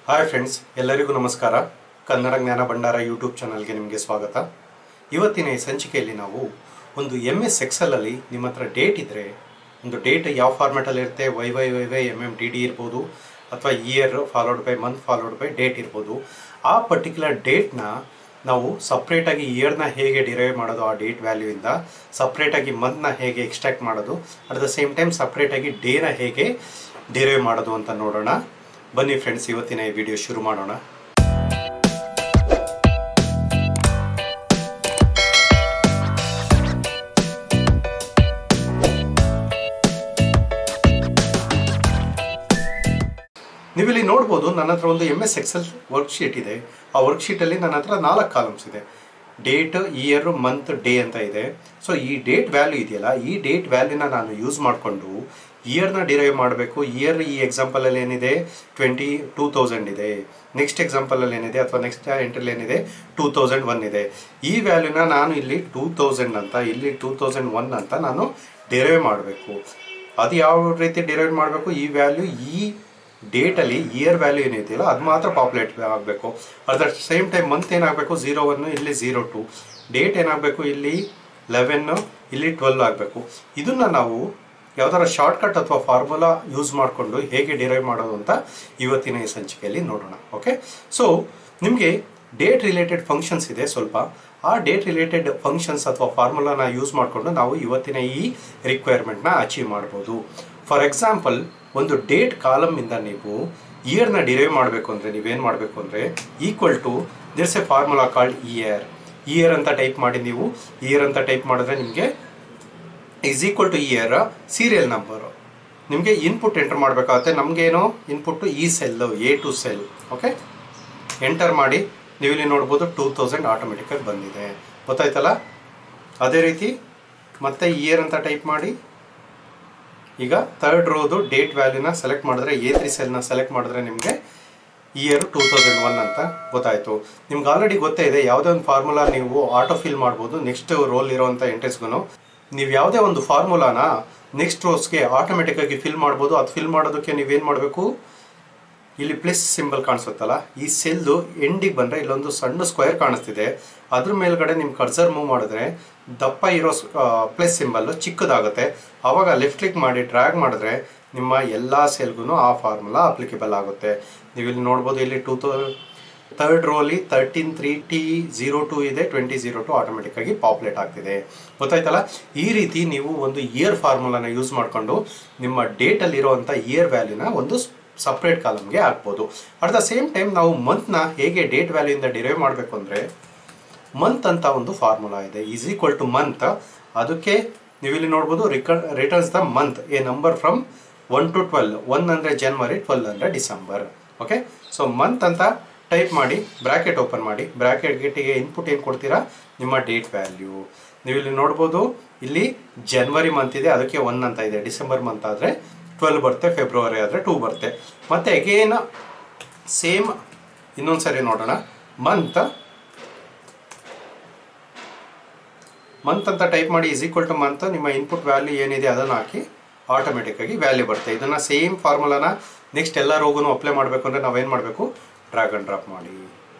Hi friends, ಎಲ್ಲರಿಗೂ ನಮಸ್ಕಾರ. ಕನ್ನಡ ಜ್ಞಾನ ಭಂಡಾರ ಯೂಟ್ಯೂಬ್ ಚಾನಲ್ಗೆ ನಿಮಗೆ ಸ್ವಾಗತ. ಇವತ್ತಿನ ಈ ಸಂಚಿಕೆಯಲ್ಲಿ ನಾವು ಒಂದು MS Excel ಅಲ್ಲಿ ನಿಮ್ಮ ಹತ್ರ ಡೇಟ್ ಇದ್ದರೆ, ಒಂದು ಡೇಟ್ ಯಾವ ಫಾರ್ಮ್ಯಾಟಲ್ಲಿ ಇರುತ್ತೆ, YYYY MMDD ಇರ್ಬೋದು, ಅಥವಾ year followed by month followed by date ಇರ್ಬೋದು. ಆ ಪರ್ಟಿಕ್ಯುಲರ್ ಡೇಟ್ನ ನಾವು ಸಪ್ರೇಟಾಗಿ ಇಯರ್ನ ಹೇಗೆ ಡಿರೈವ್ ಮಾಡೋದು, ಆ ಡೇಟ್ ವ್ಯಾಲ್ಯೂಯಿಂದ ಸಪ್ರೇಟಾಗಿ ಮಂತ್ನ ಹೇಗೆ ಎಕ್ಸ್ಟ್ರಾಕ್ಟ್ ಮಾಡೋದು, ಅಟ್ ದ ಸೇಮ್ ಟೈಮ್ ಸಪ್ರೇಟಾಗಿ ಡೇನ ಹೇಗೆ ಡಿರೈವ್ ಮಾಡೋದು ಅಂತ ನೋಡೋಣ. ಬನ್ನಿ ಫ್ರೆಂಡ್ಸ್, ಇವತ್ತಿನ ಈ ವಿಡಿಯೋ ಶುರು ಮಾಡೋಣ. ನೀವಿಲ್ಲಿ ನೋಡ್ಬೋದು, ನನ್ನ ಹತ್ರ ಒಂದು MS Excel ವರ್ಕ್ಶೀಟ್ ಇದೆ. ಆ ವರ್ಕ್ಶೀಟಲ್ಲಿ ನನ್ನ ಹತ್ರ 4 ಕಾಲಮ್ಸ್ ಇದೆ. ಡೇಟ್, ಇಯರ್, ಮಂತ್, ಡೇ ಅಂತ ಇದೆ. ಸೊ ಈ ಡೇಟ್ ವ್ಯಾಲ್ಯೂ ಇದೆಯಲ್ಲ, ಈ ಡೇಟ್ ವ್ಯಾಲ್ಯೂನ ನಾನು ಯೂಸ್ ಮಾಡಿಕೊಂಡು ಇಯರ್ನ ಡಿರೈವ್ ಮಾಡಬೇಕು. ಇಯರ್ ಈ ಎಕ್ಸಾಂಪಲಲ್ಲಿ ಏನಿದೆ 2000 ಇದೆ. ನೆಕ್ಸ್ಟ್ ಎಕ್ಸಾಂಪಲಲ್ಲಿ ಏನಿದೆ ಅಥವಾ ನೆಕ್ಸ್ಟ್ ಎಂಟ್ರಿಲಿ ಏನಿದೆ 2001 ಇದೆ. ಈ ವ್ಯಾಲ್ಯೂನ ನಾನು ಇಲ್ಲಿ 2000 ಅಂತ, ಇಲ್ಲಿ 2001 ಅಂತ ನಾನು ಡಿರೈವ್ ಮಾಡಬೇಕು. ಅದು ಯಾವ ರೀತಿ ಡಿರೈವ್ ಮಾಡಬೇಕು, ಈ ವ್ಯಾಲ್ಯೂ ಈ ಡೇಟಲ್ಲಿ ಇಯರ್ ವ್ಯಾಲ್ಯೂ ಏನಿದೆಯಲ್ಲ ಅದು ಮಾತ್ರ ಪಾಪ್ಯುಲೇಟ್ ಆಗಬೇಕು. At the same time month ಏನಾಗಬೇಕು 01, ಇಲ್ಲಿ 02. ಡೇಟ್ ಏನಾಗಬೇಕು ಇಲ್ಲಿ 11, ಇಲ್ಲಿ 12 ಆಗಬೇಕು. ಇದನ್ನು ನಾವು ಯಾವ್ದಾರ ಶಾರ್ಟ್ಕಟ್ ಅಥವಾ ಫಾರ್ಮುಲಾ ಯೂಸ್ ಮಾಡಿಕೊಂಡು ಹೇಗೆ ಡಿರೈವ್ ಮಾಡೋದು ಅಂತ ಇವತ್ತಿನ ಈ ಸಂಚಿಕೆಯಲ್ಲಿ ನೋಡೋಣ. ಓಕೆ, ಸೊ ನಿಮಗೆ ಡೇಟ್ ರಿಲೇಟೆಡ್ ಫಂಕ್ಷನ್ಸ್ ಇದೆ ಸ್ವಲ್ಪ. ಆ ಡೇಟ್ ರಿಲೇಟೆಡ್ ಫಂಕ್ಷನ್ಸ್ ಅಥವಾ ಫಾರ್ಮುಲಾನ ಯೂಸ್ ಮಾಡಿಕೊಂಡು ನಾವು ಇವತ್ತಿನ ಈ ರಿಕ್ವೈರ್ಮೆಂಟ್ನ ಅಚೀವ್ ಮಾಡ್ಬೋದು. ಫಾರ್ ಎಕ್ಸಾಂಪಲ್, ಒಂದು ಡೇಟ್ ಕಾಲಮಿಂದ ನೀವು ಇಯರ್ನ ಡಿರೈವ್ ಮಾಡಬೇಕು ಅಂದರೆ ನೀವೇನು ಮಾಡಬೇಕು ಅಂದರೆ equal to there's a formula called year ಅಂತ ಟೈಪ್ ಮಾಡಿ. ನೀವು ಇಯರ್ ಅಂತ ಟೈಪ್ ಮಾಡಿದ್ರೆ ನಿಮಗೆ is equal to year serial number. ನಿಮಗೆ ಇನ್ಪುಟ್ ಎಂಟರ್ ಮಾಡಬೇಕಾಗುತ್ತೆ. ನಮಗೇನು ಇನ್ಪುಟ್ಟು ಈ cell A2 cell. Okay, enter ಮಾಡಿ. ನೀವು ಇಲ್ಲಿ ನೋಡ್ಬೋದು 2000 ಆಟೋಮೆಟಿಕಾಗಿ ಬಂದಿದೆ. ಗೊತ್ತಾಯ್ತಲ್ಲ? ಅದೇ ರೀತಿ ಮತ್ತೆ ಇಯರ್ ಅಂತ ಟೈಪ್ ಮಾಡಿ. ಈಗ ಥರ್ಡ್ ರೋದು ಡೇಟ್ ವ್ಯಾಲ್ಯೂನ ಸೆಲೆಕ್ಟ್ ಮಾಡಿದ್ರೆ A3 ಸೆಲ್ನ ಸೆಲೆಕ್ಟ್ ಮಾಡಿದ್ರೆ ನಿಮಗೆ ಇಯರ್ 2001 ಅಂತ ಗೊತ್ತಾಯಿತು. ನಿಮ್ಗೆ ಆಲ್ರೆಡಿ ಗೊತ್ತೇ ಇದೆ, ಯಾವುದೇ ಒಂದು ಫಾರ್ಮುಲಾ ನೀವು ಆಟೋ ಫಿಲ್ ಮಾಡ್ಬೋದು. ನೆಕ್ಸ್ಟ್ ರೋಲ್ ಇರೋವಂಥ ಎಂಟ್ರೀಸ್ಗೂ ನೀವು ಯಾವುದೇ ಒಂದು ಫಾರ್ಮುಲಾನ ನೆಕ್ಸ್ಟ್ ರೋಸ್ಗೆ ಆಟೋಮೆಟಿಕ್ಕಾಗಿ ಫಿಲ್ ಮಾಡ್ಬೋದು. ಅದು ಫಿಲ್ ಮಾಡೋದಕ್ಕೆ ನೀವೇನು ಮಾಡಬೇಕು, ಇಲ್ಲಿ ಪ್ಲಸ್ ಸಿಂಬಲ್ ಕಾಣಿಸುತ್ತಲ್ಲ, ಈ ಸೆಲ್ದು ಎಂಡಿಗೆ ಬಂದರೆ ಇಲ್ಲೊಂದು ಸಣ್ಣ ಸ್ಕ್ವೇರ್ ಕಾಣಿಸ್ತಿದೆ. ಅದ್ರ ಮೇಲ್ಗಡೆ ನಿಮ್ಮ ಕರ್ಸರ್ ಮೂವ್ ಮಾಡಿದ್ರೆ ದಪ್ಪ ಇರೋ ಪ್ಲಸ್ ಸಿಂಬಲ್ಲು ಚಿಕ್ಕದಾಗುತ್ತೆ. ಆವಾಗ ಲೆಫ್ಟ್ ಕ್ಲಿಕ್ ಮಾಡಿ ಡ್ರ್ಯಾಗ್ ಮಾಡಿದ್ರೆ ನಿಮ್ಮ ಎಲ್ಲ ಸೆಲ್ಗೂ ಆ ಫಾರ್ಮುಲಾ ಅಪ್ಲಿಕೇಬಲ್ ಆಗುತ್ತೆ. ನೀವು ಇಲ್ಲಿ ನೋಡ್ಬೋದು, ಇಲ್ಲಿ ಥರ್ಡ್ ರೋಲಿ 13,3T02 ಇದೆ, 2002 ಆಟೋಮೆಟಿಕ್ಕಾಗಿ ಪಾಪ್ಯುಲೇಟ್ ಆಗ್ತಿದೆ. ಗೊತ್ತಾಯ್ತಲ್ಲ? ಈ ರೀತಿ ನೀವು ಒಂದು ಇಯರ್ ಫಾರ್ಮುಲಾನ ಯೂಸ್ ಮಾಡಿಕೊಂಡು ನಿಮ್ಮ ಡೇಟಲ್ಲಿರುವಂಥ ಇಯರ್ ವ್ಯಾಲ್ಯೂನ ಒಂದು ಸಪ್ರೇಟ್ ಕಾಲಮ್ಗೆ ಹಾಕ್ಬೋದು. ಅಟ್ ದ ಸೇಮ್ ಟೈಮ್ ನಾವು ಮಂತ್ನ ಹೇಗೆ ಡೇಟ್ ವ್ಯಾಲ್ಯೂಯಿಂದ ಡಿರೈವ್ ಮಾಡಬೇಕು ಅಂದರೆ, ಮಂತ್ ಅಂತ ಒಂದು ಫಾರ್ಮುಲಾ ಇದೆ, ಈಸ್ ಈಕ್ವಲ್ ಟು ಮಂತ್. ಅದಕ್ಕೆ ನೀವಿಲ್ಲಿ ನೋಡ್ಬೋದು, returns the month A number from 1 to 12. 1 ಅಂದರೆ ಜನವರಿ, 12 ಅಂದರೆ ಡಿಸೆಂಬರ್. ಓಕೆ, ಸೊ ಮಂತ್ ಅಂತ ಟೈಪ್ ಮಾಡಿ, ಬ್ರ್ಯಾಕೆಟ್ ಓಪನ್ ಮಾಡಿ. ಬ್ರ್ಯಾಕೆಟ್ಗೆ ಇನ್ಪುಟ್ ಏನು ಕೊಡ್ತೀರಾ, ನಿಮ್ಮ ಡೇಟ್ ವ್ಯಾಲ್ಯೂ. ನೀವಿಲ್ಲಿ ನೋಡ್ಬೋದು, ಇಲ್ಲಿ ಜನವರಿ ಮಂತ್ ಇದೆ, ಅದಕ್ಕೆ 1 ಅಂತ ಇದೆ. ಡಿಸೆಂಬರ್ ಮಂತ್ ಆದರೆ 12 ಬರುತ್ತೆ, ಫೆಬ್ರವರಿ ಆದರೆ 2 ಬರುತ್ತೆ. ಮತ್ತು ಅಗೇನ್ ಸೇಮ್ ಇನ್ನೊಂದು ಸರಿ ನೋಡೋಣ. ಮಂತ್ ಅಂತ ಟೈಪ್ ಮಾಡಿ, ಈಸ್ ಈಕ್ವಲ್ ಟು ಮಂತ್. ನಿಮ್ಮ ಇನ್ಪುಟ್ ವ್ಯಾಲ್ಯೂ ಏನಿದೆ ಅದನ್ನು ಹಾಕಿ, ಆಟೋಮೆಟಿಕ್ಕಾಗಿ ವ್ಯಾಲ್ಯೂ ಬರುತ್ತೆ. ಇದನ್ನು ಸೇಮ್ ಫಾರ್ಮುಲಾನ ನೆಕ್ಸ್ಟ್ ಎಲ್ಲ ರೋಗೂ ಅಪ್ಲೈ ಮಾಡಬೇಕು ಅಂದರೆ ನಾವೇನು ಮಾಡಬೇಕು, ಡ್ರ್ಯಾಗ್ ಆ್ಯಂಡ್ ಡ್ರಾಪ್ ಮಾಡಿ.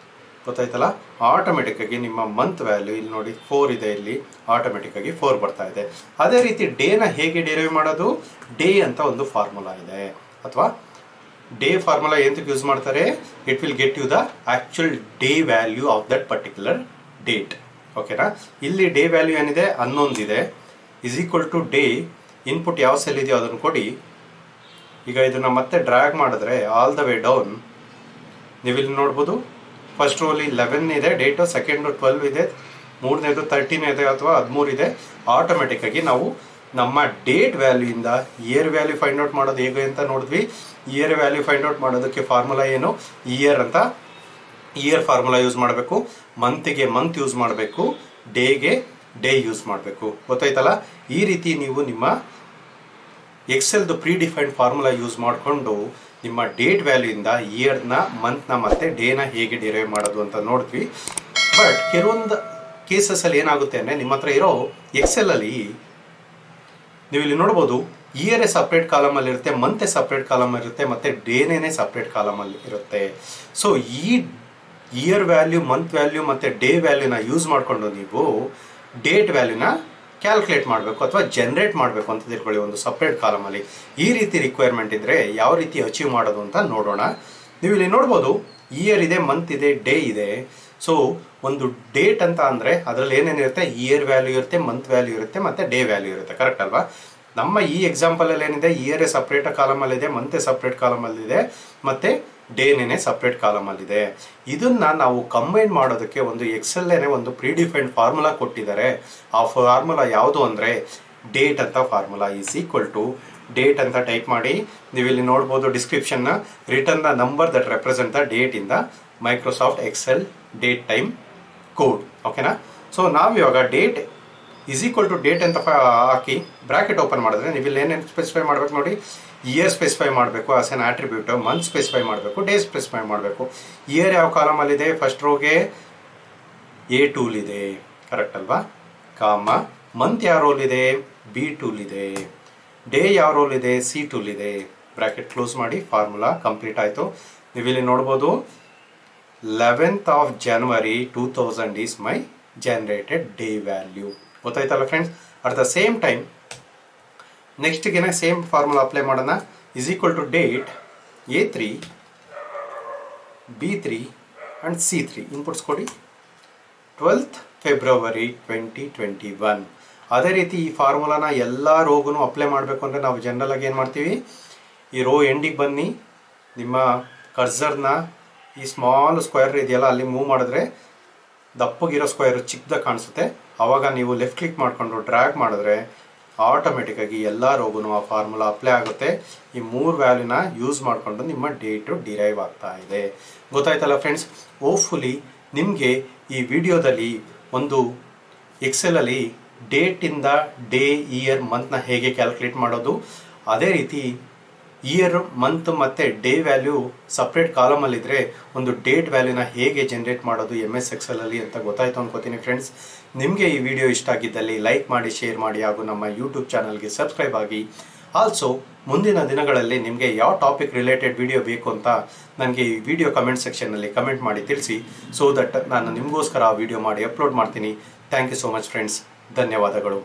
ಗೊತ್ತಾಯ್ತಲ್ಲ? ಆಟೋಮೆಟಿಕ್ಕಾಗಿ ನಿಮ್ಮ ಮಂತ್ ವ್ಯಾಲ್ಯೂ ಇಲ್ಲಿ ನೋಡಿ 4 ಇದೆ, ಇಲ್ಲಿ ಆಟೋಮೆಟಿಕ್ಕಾಗಿ 4 ಬರ್ತಾ ಇದೆ. ಅದೇ ರೀತಿ ಡೇನ ಹೇಗೆ ಡಿರೈವ್ ಮಾಡೋದು, ಡೇ ಅಂತ ಒಂದು ಫಾರ್ಮುಲಾ ಇದೆ. ಅಥವಾ ಡೇ ಫಾರ್ಮುಲಾ ಎಂತಕ್ಕೆ ಯೂಸ್ ಮಾಡ್ತಾರೆ, it will get you the actual day value of that particular date. ಓಕೆನಾ? ಇಲ್ಲಿ ಡೇ ವ್ಯಾಲ್ಯೂ ಏನಿದೆ 11 ಇದೆ, is equal to day. Input ಯಾವ ಸೆಲ್ ಇದೆಯೋ ಅದನ್ನು ಕೊಡಿ. ಈಗ ಇದನ್ನು ಮತ್ತೆ ಡ್ರ್ಯಾಗ್ ಮಾಡಿದ್ರೆ ಆಲ್ ದ ವೇ ಡೌನ್ ನೀವಿಲ್ಲಿ ನೋಡ್ಬೋದು, ಫಸ್ಟ್ ರೋಲಿ 11 ಇದೆ ಡೇಟು, ಸೆಕೆಂಡು 12 ಇದೆ, ಮೂರನೇದು 13 ಇದೆ ಅಥವಾ 13 ಇದೆ. ಆಟೋಮೆಟಿಕ್ಕಾಗಿ ನಾವು ನಮ್ಮ ಡೇಟ್ ವ್ಯಾಲ್ಯೂಯಿಂದ ಇಯರ್ ವ್ಯಾಲ್ಯೂ ಫೈಂಡ್ ಔಟ್ ಮಾಡೋದು ಹೇಗೆ ಅಂತ ನೋಡಿದ್ವಿ. ಇಯರ್ ವ್ಯಾಲ್ಯೂ ಫೈಂಡ್ ಔಟ್ ಮಾಡೋದಕ್ಕೆ ಫಾರ್ಮುಲಾ ಏನು, ಇಯರ್ ಅಂತ ಇಯರ್ ಫಾರ್ಮುಲಾ ಯೂಸ್ ಮಾಡಬೇಕು. ಮಂತಿಗೆ ಮಂತ್ ಯೂಸ್ ಮಾಡಬೇಕು, ಡೇಗೆ ಡೇ ಯೂಸ್ ಮಾಡಬೇಕು. ಗೊತ್ತಾಯ್ತಲ್ಲ? ಈ ರೀತಿ ನೀವು ನಿಮ್ಮ ಎಕ್ಸೆಲ್ದು ಪ್ರೀಡಿಫೈನ್ಡ್ ಫಾರ್ಮುಲಾ ಯೂಸ್ ಮಾಡಿಕೊಂಡು ನಿಮ್ಮ ಡೇಟ್ ವ್ಯಾಲ್ಯೂಯಿಂದ ಇಯರ್ನ, ಮಂತ್ನ ಮತ್ತು ಡೇನ ಹೇಗೆ ಡಿರೈವ್ ಮಾಡೋದು ಅಂತ ನೋಡಿದ್ವಿ. ಬಟ್ ಕೆಲವೊಂದು ಕೇಸಸಲ್ಲಿ ಏನಾಗುತ್ತೆ ಅಂದರೆ, ನಿಮ್ಮ ಹತ್ರ ಇರೋ ಎಕ್ಸೆಲಲ್ಲಿ ನೀವು ಇಲ್ಲಿ ನೋಡ್ಬೋದು ಇಯರೇ ಸಪ್ರೇಟ್ ಕಾಲಮಲ್ಲಿ ಇರುತ್ತೆ, ಮಂತೆ ಸಪ್ರೇಟ್ ಕಾಲಮಲ್ಲಿ ಇರುತ್ತೆ, ಮತ್ತು ಡೇನೇ ಸಪ್ರೇಟ್ ಕಾಲಮಲ್ಲಿ ಇರುತ್ತೆ. ಸೊ ಈ ಇಯರ್ ವ್ಯಾಲ್ಯೂ, ಮಂತ್ ವ್ಯಾಲ್ಯೂ ಮತ್ತು ಡೇ ವ್ಯಾಲ್ಯೂನ ಯೂಸ್ ಮಾಡಿಕೊಂಡು ನೀವು ಡೇಟ್ ವ್ಯಾಲ್ಯೂನ ಕ್ಯಾಲ್ಕುಲೇಟ್ ಮಾಡಬೇಕು ಅಥವಾ ಜನ್ರೇಟ್ ಮಾಡಬೇಕು ಅಂತ ತಿಳ್ಕೊಳ್ಳಿ ಒಂದು ಸಪ್ರೇಟ್ ಕಾಲಮಲ್ಲಿ. ಈ ರೀತಿ ರಿಕ್ವೈರ್ಮೆಂಟ್ ಇದ್ದರೆ ಯಾವ ರೀತಿ ಅಚೀವ್ ಮಾಡೋದು ಅಂತ ನೋಡೋಣ. ನೀವು ಇಲ್ಲಿ ನೋಡ್ಬೋದು, ಇಯರ್ ಇದೆ, ಮಂತ್ ಇದೆ, ಡೇ ಇದೆ. ಸೊ ಒಂದು ಡೇಟ್ ಅಂತ ಅಂದರೆ ಅದರಲ್ಲಿ ಏನೇನಿರುತ್ತೆ, ಇಯರ್ ವ್ಯಾಲ್ಯೂ ಇರುತ್ತೆ, ಮಂತ್ ವ್ಯಾಲ್ಯೂ ಇರುತ್ತೆ, ಮತ್ತು ಡೇ ವ್ಯಾಲ್ಯೂ ಇರುತ್ತೆ. ಕರೆಕ್ಟ್ ಅಲ್ವಾ? ನಮ್ಮ ಈ ಎಕ್ಸಾಂಪಲಲ್ಲಿ ಏನಿದೆ, ಇಯರೇ ಸಪ್ರೇಟ್ ಕಾಲಮಲ್ಲಿದೆ, ಮಂತೆ ಸಪ್ರೇಟ್ ಕಾಲಮಲ್ಲಿದೆ, ಮತ್ತು ಡೇನೇ ಸಪ್ರೇಟ್ ಕಾಲಮಲ್ಲಿದೆ. ಇದನ್ನು ನಾವು ಕಂಬೈನ್ ಮಾಡೋದಕ್ಕೆ ಒಂದು ಎಕ್ಸೆಲ್ಲೇನೆ ಒಂದು ಪ್ರಿಡಿಫೈನ್ಡ್ ಫಾರ್ಮುಲಾ ಕೊಟ್ಟಿದ್ದಾರೆ. ಆ ಫಾರ್ಮುಲಾ ಯಾವುದು ಅಂದರೆ ಡೇಟ್ ಅಂತ formula. Is equal to date ಅಂತ ಟೈಪ್ ಮಾಡಿ. ನೀವು ಇಲ್ಲಿ ನೋಡ್ಬೋದು ಡಿಸ್ಕ್ರಿಪ್ಷನ್ನ, return the number that represent the date in the Microsoft Excel date time code. ಓಕೆನಾ? ಸೊ ನಾವು ಇವಾಗ date is equal to date ಅಂತ ಹಾಕಿ ಬ್ರ್ಯಾಕೆಟ್ ಓಪನ್ ಮಾಡಿದ್ರೆ ನೀವು ಇಲ್ಲಿ ಏನೇನು ಸ್ಪೆಸಿಫೈ ಮಾಡಬೇಕು ನೋಡಿ. ಇಯರ್ ಸ್ಪೆಸಿಫೈ ಮಾಡಬೇಕು as N attribute, month specify ಮಾಡಬೇಕು, ಡೇ ಸ್ಪೆಸಿಫೈ ಮಾಡಬೇಕು. ಇಯರ್ ಯಾವ ಕಾಲಮಲ್ಲಿದೆ, ಫಸ್ಟ್ ರೋಗೆ ಎ ಟೂಲ್ ಇದೆ, ಕರೆಕ್ಟ್ ಅಲ್ವಾ? ಕಾಮ. ಮಂತ್ ಯಾವ ರೋಲ್ ಇದೆ, ಬಿ ಟೂಲ್ ಇದೆ. ಡೇ ಯಾವ ರೋಲ್ ಇದೆ, ಸಿ ಟೂಲ್ ಇದೆ. ಬ್ರ್ಯಾಕೆಟ್ ಕ್ಲೋಸ್ ಮಾಡಿ. ಫಾರ್ಮುಲಾ ಕಂಪ್ಲೀಟ್ ಆಯಿತು. ನೀವು ಇಲ್ಲಿ ನೋಡ್ಬೋದು 11th of January 2000 is my generated day value. ಗೊತ್ತಾಯ್ತಲ್ಲ friends? At the same time ನೆಕ್ಸ್ಟ್ಗೆ ಸೇಮ್ ಫಾರ್ಮುಲಾ ಅಪ್ಲೈ ಮಾಡೋಣ. Is equal to date A3, B3 and C3 inputs ಕೊಡಿ. 12th February 2021. ಅದೇ ರೀತಿ ಈ ಫಾರ್ಮುಲಾನ ಎಲ್ಲ ರೋಗೂ ಅಪ್ಲೈ ಮಾಡಬೇಕು ಅಂದರೆ ನಾವು ಜನರಲ್ ಆಗಿ ಏನು ಮಾಡ್ತೀವಿ, ಈ ರೋ ಎಂಡಿಗೆ ಬನ್ನಿ, ನಿಮ್ಮ ಕರ್ಸರ್ನ ಈ ಸ್ಮಾಲ್ ಸ್ಕ್ವೇರ್ ಇದೆಯಲ್ಲ ಅಲ್ಲಿ ಮೂವ್ ಮಾಡಿದ್ರೆ ದಪ್ಪಗಿರೋ ಸ್ಕ್ವೇರ್ ಚಿಕ್ಕದಾಗಿ ಕಾಣಿಸುತ್ತೆ. ಆವಾಗ ನೀವು ಲೆಫ್ಟ್ ಕ್ಲಿಕ್ ಮಾಡಿಕೊಂಡು ಡ್ರ್ಯಾಗ್ ಮಾಡಿದ್ರೆ ಆಟೋಮೆಟಿಕ್ಕಾಗಿ ಎಲ್ಲ ರೋಗೂ ಆ ಫಾರ್ಮುಲಾ ಅಪ್ಲೈ ಆಗುತ್ತೆ. ಈ 3 ವ್ಯಾಲ್ಯೂನ ಯೂಸ್ ಮಾಡಿಕೊಂಡು ನಿಮ್ಮ ಡೇಟು ಡಿರೈವ್ ಆಗ್ತಾ ಇದೆ. ಗೊತ್ತಾಯ್ತಲ್ಲ ಫ್ರೆಂಡ್ಸ್? ಹೋಪ್ಫುಲಿ ನಿಮಗೆ ಈ ವಿಡಿಯೋದಲ್ಲಿ ಒಂದು ಎಕ್ಸೆಲಲ್ಲಿ ಡೇಟಿಂದ ಡೇ, ಇಯರ್, ಮಂತ್ನ ಹೇಗೆ ಕ್ಯಾಲ್ಕುಲೇಟ್ ಮಾಡೋದು, ಅದೇ ರೀತಿ ಇಯರ್, ಮಂತ್ ಮತ್ತು ಡೇ ವ್ಯಾಲ್ಯೂ ಸಪ್ರೇಟ್ ಕಾಲಮಲ್ಲಿದ್ದರೆ ಒಂದು ಡೇಟ್ ವ್ಯಾಲ್ಯೂನ ಹೇಗೆ ಜನ್ರೇಟ್ ಮಾಡೋದು MS ಎಕ್ಸೆಲಲ್ಲಿ ಅಂತ ಗೊತ್ತಾಯಿತು ಅನ್ಕೋತೀನಿ ಫ್ರೆಂಡ್ಸ್. ನಿಮಗೆ ಈ ವಿಡಿಯೋ ಇಷ್ಟ ಆಗಿದ್ದಲ್ಲಿ ಲೈಕ್ ಮಾಡಿ, ಶೇರ್ ಮಾಡಿ, ಹಾಗೂ ನಮ್ಮ ಯೂಟ್ಯೂಬ್ ಚಾನಲ್ಗೆ ಸಬ್ಸ್ಕ್ರೈಬ್ ಆಗಿ. ಆಲ್ಸೋ ಮುಂದಿನ ದಿನಗಳಲ್ಲಿ ನಿಮಗೆ ಯಾವ ಟಾಪಿಕ್ ರಿಲೇಟೆಡ್ ವಿಡಿಯೋ ಬೇಕು ಅಂತ ನನಗೆ ಈ ವಿಡಿಯೋ ಕಮೆಂಟ್ ಸೆಕ್ಷನ್ನಲ್ಲಿ ಕಮೆಂಟ್ ಮಾಡಿ ತಿಳಿಸಿ. ಸೊ ದಟ್ ನಾನು ನಿಮಗೋಸ್ಕರ ಆ ವಿಡಿಯೋ ಮಾಡಿ ಅಪ್ಲೋಡ್ ಮಾಡ್ತೀನಿ. Thank you so much friends. ಧನ್ಯವಾದಗಳು.